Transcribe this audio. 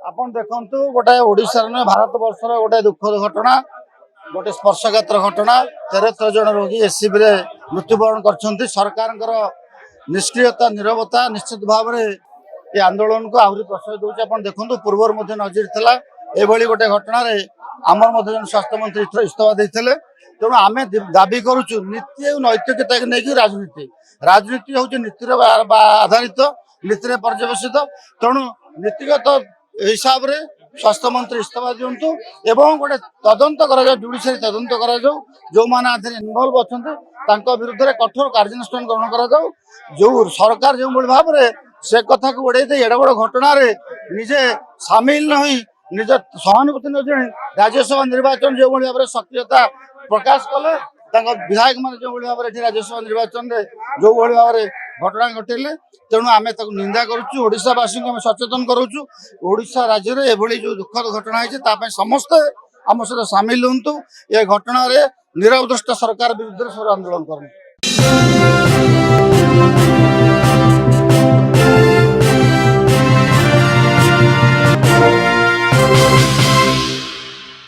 आपण देखंतु गोटे ओडिशार न भारत वर्षर गोटे दुखद घटना गोटे स्पर्शकातर घटना 13 जन रोगी एससीबी रे मृत्युवरण कर सरकार निष्क्रियता निरवता निश्चित भाव में ये आंदोलन को आहरी प्रश्रय दूसरे आप देखो पूर्व नजर था ये गोटे घटना आमर स्वास्थ्य मंत्री इस्तीफा देते तेणु आम दाबी करुचु नीति और नैतिकता नहीं राजनीति राजनीति हूँ नीतिर आधारित नीति पर्यवेसित तेणु नीतिगत हिसाब रे स्वास्थ्य मंत्री इस्तीफा दिंतु एवं गोटे तदंत जुडिशियरी तदंत जो मैंने इनवल्व अच्छा विरुद्ध में कठोर कार्यानुष्ठान ग्रहण कर जो सरकार जो भाव में से कथा को उड़े एडे बड़ घटना निजे सामिल न हुई निज सहानुभूति न जन राज्यसभा निर्वाचन जो भाव में सक्रियता प्रकाश कले विधायक मान जो भाव में राज्यसभा निर्वाचन में जो भाव में घटना घटेले तेणु आम निंदा करुशावासी को सचेतन करुचा राज्य में एभली जो दुखद घटना है समस्ते आम सहित सामिल हूँ ये घटना नीरव दृष्टा सरकार विरुद्ध आंदोलन करूँ।